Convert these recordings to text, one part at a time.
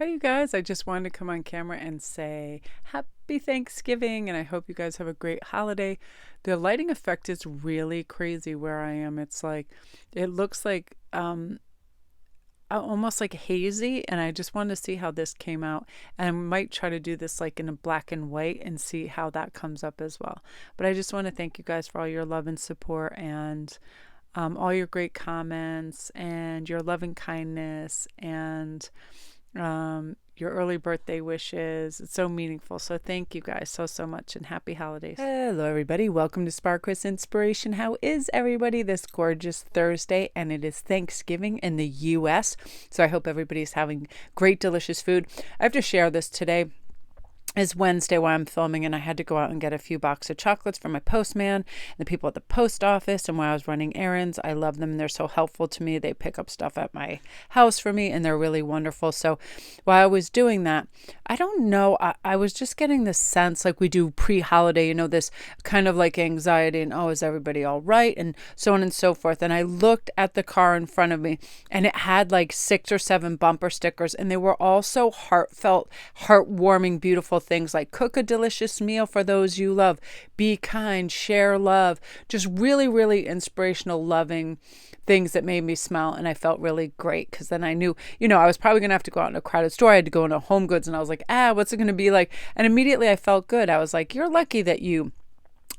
Hi, you guys. I just wanted to come on camera and say happy Thanksgiving, and I hope you guys have a great holiday. The lighting effect is really crazy where I am. It looks like almost like hazy, and I just wanted to see how this came out. And I might try to do this like in a black and white and see how that comes up as well. But I just want to thank you guys for all your love and support and all your great comments and your loving kindness and your early birthday wishes. It's so meaningful. So thank you guys so much and happy holidays. Hello, everybody. Welcome to Sparkris Inspiration. How is everybody this gorgeous Thursday? And it is Thanksgiving in the U.S. So I hope everybody's having great, delicious food. I have to share this today. Is Wednesday while I'm filming, and I had to go out and get a few boxes of chocolates for my postman and the people at the post office. And while I was running errands, I love them. They're so helpful to me. They pick up stuff at my house for me, and they're really wonderful. So while I was doing that, I don't know, I was just getting this sense like we do pre-holiday, this kind of like anxiety and, oh, is everybody all right? And so on and so forth. And I looked at the car in front of me, and it had like 6 or 7 bumper stickers, and they were all so heartfelt, heartwarming, beautiful things like cook a delicious meal for those you love, be kind, share love, just really, really inspirational, loving things that made me smile. And I felt really great because then I knew, I was probably going to have to go out in a crowded store. I had to go into Home Goods, and I was like, what's it going to be like? And immediately I felt good. I was like, you're lucky that you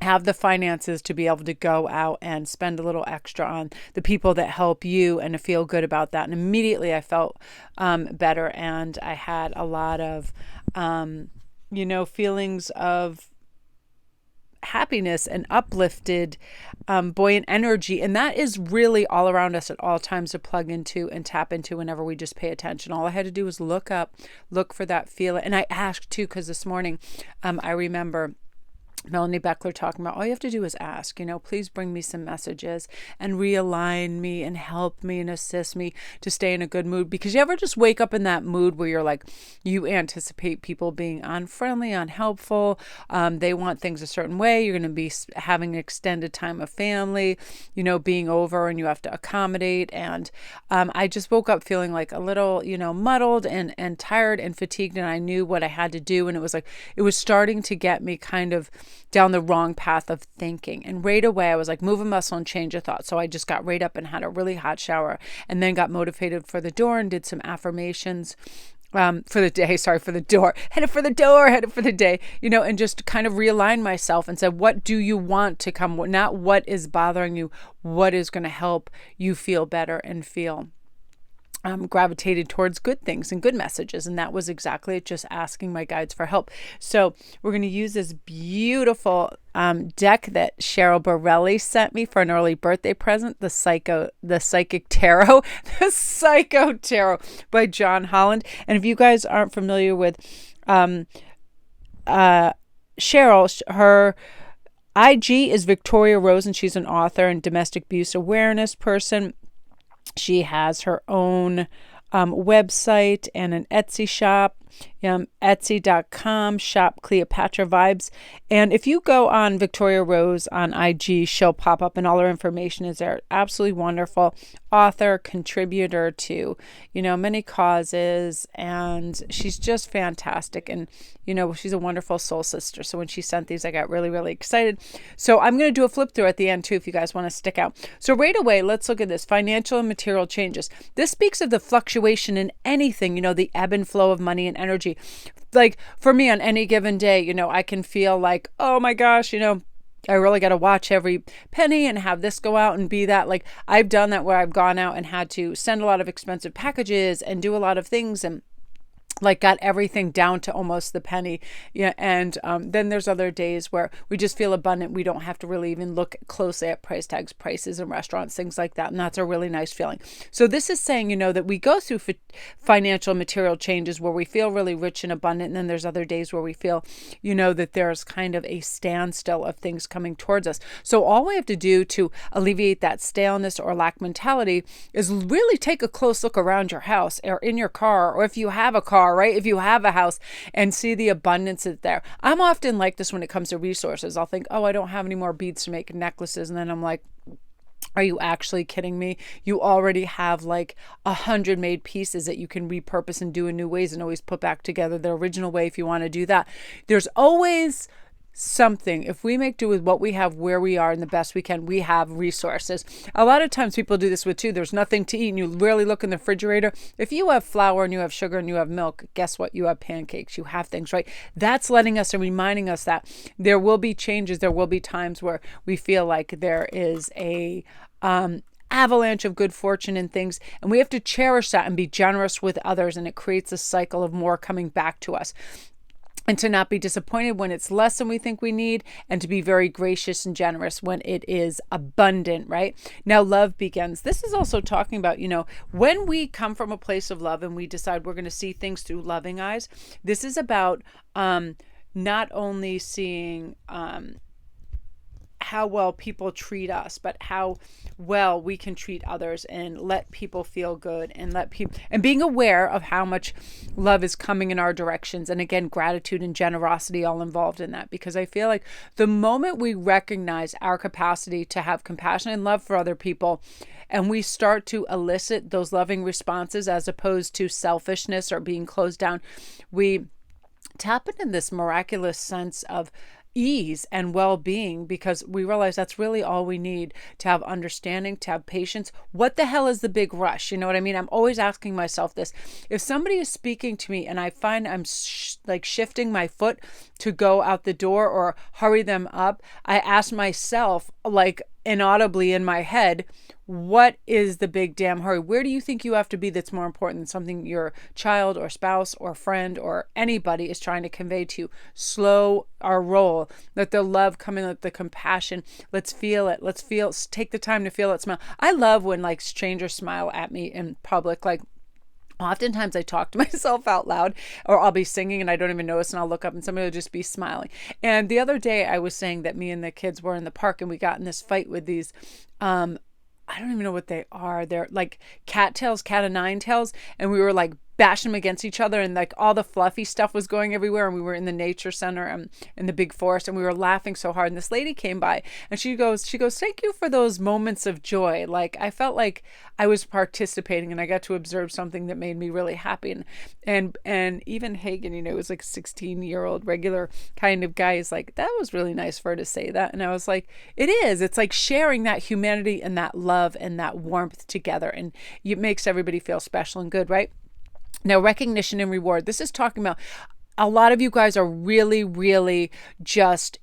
have the finances to be able to go out and spend a little extra on the people that help you and to feel good about that. And immediately I felt better, and I had a lot of feelings of happiness and uplifted, buoyant energy. And that is really all around us at all times to plug into and tap into whenever we just pay attention. All I had to do was look for that feeling. And I asked too, because this morning I remember Melanie Beckler talking about all you have to do is ask, please bring me some messages and realign me and help me and assist me to stay in a good mood. Because you ever just wake up in that mood where you're like, you anticipate people being unfriendly, unhelpful. They want things a certain way. You're going to be having an extended time of family, being over, and you have to accommodate. And I just woke up feeling like a little, muddled and tired and fatigued. And I knew what I had to do. And it was starting to get me kind of down the wrong path of thinking. And right away, I was like, move a muscle and change a thought. So I just got right up and had a really hot shower, and then got motivated for the door and did some affirmations for the day. Sorry, for the door. Headed for the day, and just kind of realigned myself and said, what do you want to come? Not what is bothering you, what is going to help you feel better and feel gravitated towards good things and good messages. And that was exactly it, just asking my guides for help. So we're going to use this beautiful deck that Cheryl Borelli sent me for an early birthday present, the Psychic Tarot, the Psycho Tarot by John Holland. And if you guys aren't familiar with Cheryl, her IG is Victoria Rose, and she's an author and domestic abuse awareness person. She has her own website and an Etsy shop, Etsy.com, shop Cleopatra Vibes. And if you go on Victoria Rose on IG, she'll pop up, and all her information is there. Absolutely wonderful author, contributor to, many causes. And she's just fantastic. And, she's a wonderful soul sister. So when she sent these, I got really, really excited. So I'm going to do a flip through at the end too, if you guys want to stick out. So right away, let's look at this. Financial and material changes. This speaks of the fluctuation in anything, the ebb and flow of money and energy. Like for me on any given day, I can feel like, oh my gosh, I really got to watch every penny and have this go out and be that. Like I've done that where I've gone out and had to send a lot of expensive packages and do a lot of things, and like got everything down to almost the penny. Yeah. And then there's other days where we just feel abundant. We don't have to really even look closely at price tags, prices in restaurants, things like that. And that's a really nice feeling. So this is saying, that we go through financial material changes where we feel really rich and abundant. And then there's other days where we feel, that there's kind of a standstill of things coming towards us. So all we have to do to alleviate that staleness or lack mentality is really take a close look around your house or in your car, or if you have a car, right? If you have a house, and see the abundance that's there. I'm often like this when it comes to resources. I'll think, oh, I don't have any more beads to make necklaces. And then I'm like, Are you actually kidding me? You already have like 100 made pieces that you can repurpose and do in new ways and always put back together the original way if you want to do that. There's always something. If we make do with what we have, where we are, and the best we can, we have resources. A lot of times people do this with too. There's nothing to eat and you rarely look in the refrigerator. If you have flour and you have sugar and you have milk, guess what? You have pancakes, you have things, right? That's letting us and reminding us that there will be changes. There will be times where we feel like there is a avalanche of good fortune and things, and we have to cherish that and be generous with others, and it creates a cycle of more coming back to us. And to not be disappointed when it's less than we think we need, and to be very gracious and generous when it is abundant, right? Now, love begins. This is also talking about, when we come from a place of love and we decide we're going to see things through loving eyes, this is about not only seeing how well people treat us, but how well we can treat others and let people feel good, and being aware of how much love is coming in our directions. And again, gratitude and generosity all involved in that, because I feel like the moment we recognize our capacity to have compassion and love for other people, and we start to elicit those loving responses as opposed to selfishness or being closed down, we tap into this miraculous sense of ease and well-being, because we realize that's really all we need to have understanding, to have patience. What the hell is the big rush? You know what I mean? I'm always asking myself this. If somebody is speaking to me and I find I'm shifting my foot to go out the door or hurry them up, I ask myself, like inaudibly in my head, what is the big damn hurry? Where do you think you have to be that's more important than something your child or spouse or friend or anybody is trying to convey to you? Slow our roll. Let the love come in, let the compassion. Let's feel it. Take the time to feel it, smile. I love when like strangers smile at me in public. Like, oftentimes I talk to myself out loud, or I'll be singing and I don't even notice, and I'll look up and somebody will just be smiling. And the other day I was saying that me and the kids were in the park and we got in this fight with these, I don't even know what they are. They're like cat o' nine tails. And we were like bashing them against each other, and like all the fluffy stuff was going everywhere. And we were in the nature center in the big forest, and we were laughing so hard. And this lady came by and she goes, thank you for those moments of joy. Like, I felt like I was participating and I got to observe something that made me really happy. And even Hagen, it was like a 16-year-old regular kind of guy, is like, that was really nice for her to say that. And I was like, it is. It's like sharing that humanity and that love and that warmth together, and it makes everybody feel special and good, right? Now, recognition and reward. This is talking about a lot of you guys are really, really just,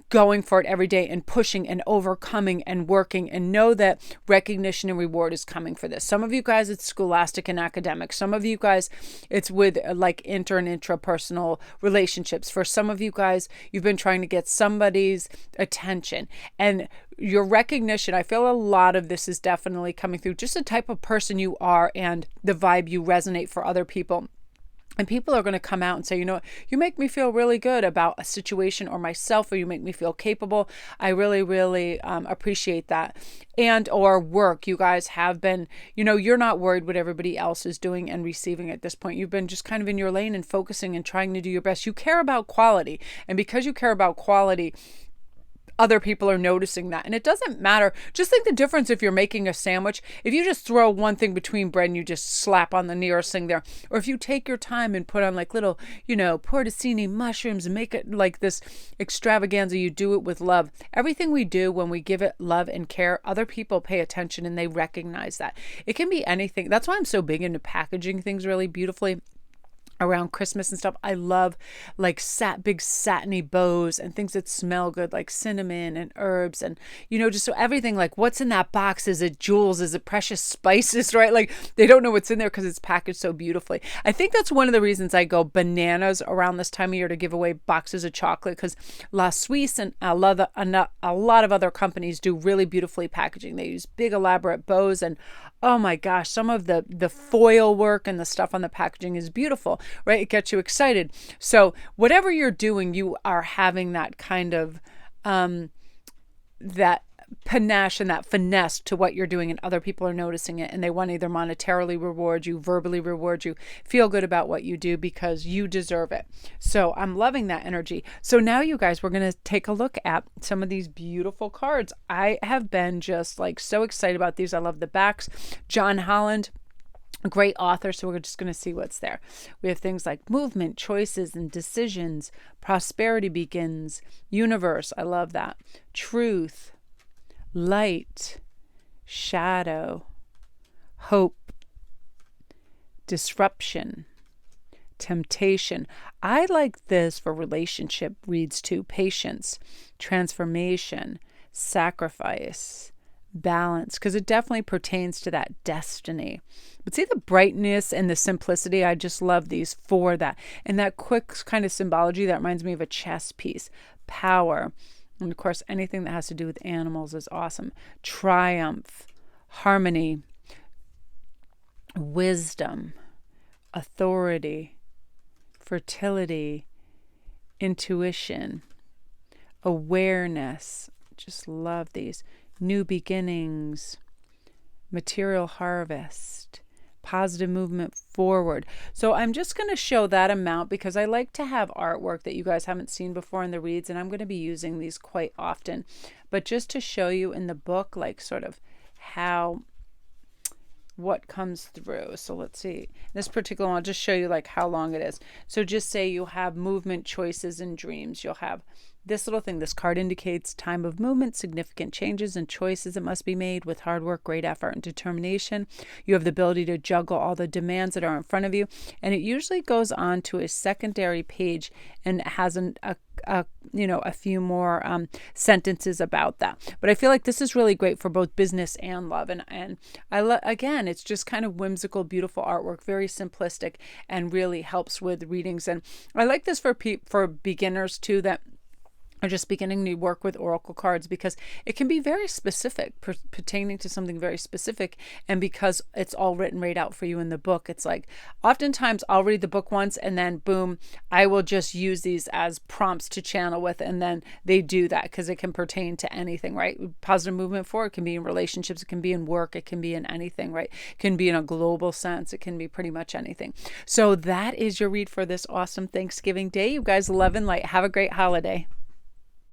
going for it every day and pushing and overcoming and working, and know that recognition and reward is coming for this. Some of you guys, it's scholastic and academic. Some of you guys, it's with like inter and intrapersonal relationships. For some of you guys, you've been trying to get somebody's attention, and your recognition, I feel a lot of this is definitely coming through just the type of person you are and the vibe you resonate for other people. And people are going to come out and say, you make me feel really good about a situation or myself, or you make me feel capable. I really, really appreciate that. And or work. You guys have been, you're not worried what everybody else is doing and receiving at this point. You've been just kind of in your lane and focusing and trying to do your best. You care about quality. And because you care about quality, other people are noticing that. And it doesn't matter. Just think the difference if you're making a sandwich. If you just throw one thing between bread and you just slap on the nearest thing there, or if you take your time and put on like little, porcini mushrooms and make it like this extravaganza, you do it with love. Everything we do when we give it love and care, other people pay attention and they recognize that. It can be anything. That's why I'm so big into packaging things really beautifully around Christmas and stuff. I love like big satiny bows and things that smell good, like cinnamon and herbs, and just so everything, like what's in that box, is it jewels, is it precious spices, right? Like they don't know what's in there because it's packaged so beautifully. I think that's one of the reasons I go bananas around this time of year to give away boxes of chocolate, because La Suisse and a lot of other companies do really beautifully packaging. They use big elaborate bows, and oh my gosh, some of the foil work and the stuff on the packaging is beautiful, right? It gets you excited. So whatever you're doing, you are having that kind of that panache and that finesse to what you're doing, and other people are noticing it, and they want to either monetarily reward you, verbally reward you, feel good about what you do because you deserve it. So I'm loving that energy. So now, you guys, we're going to take a look at some of these beautiful cards. I have been just like so excited about these. I love the backs. John Holland, a great author, so we're just going to see what's there. We have things like movement, choices, and decisions. Prosperity begins. Universe, I love that. Truth, light, shadow, hope, disruption, temptation. I like this for relationship reads too. Patience, transformation, sacrifice, balance, because it definitely pertains to that destiny. But see the brightness and the simplicity? I just love these for that. And that quick kind of symbology that reminds me of a chess piece. Power. And of course, anything that has to do with animals is awesome. Triumph, harmony, wisdom, authority, fertility, intuition, awareness. Just love these. New beginnings, material harvest, positive movement forward. So I'm just going to show that amount because I like to have artwork that you guys haven't seen before in the reads, and I'm going to be using these quite often. But just to show you in the book, like sort of what comes through. So let's see. This particular one, I'll just show you like how long it is. So just say you have movement, choices, and dreams. You'll have this little thing. This card indicates time of movement, significant changes and choices that must be made with hard work, great effort, and determination. You have the ability to juggle all the demands that are in front of you. And it usually goes on to a secondary page and has a few more sentences about that. But I feel like this is really great for both business and love. And again, it's just kind of whimsical, beautiful artwork, very simplistic, and really helps with readings. And I like this for beginners too, that are just beginning to work with oracle cards, because it can be very specific, pertaining to something very specific. And because it's all written right out for you in the book, it's like oftentimes I'll read the book once and then boom, I will just use these as prompts to channel with, and then they do that because it can pertain to anything, right? Positive movement forward can be in relationships, it can be in work, it can be in anything, right? It can be in a global sense, it can be pretty much anything. So that is your read for this awesome Thanksgiving day. You guys, love and light. Have a great holiday.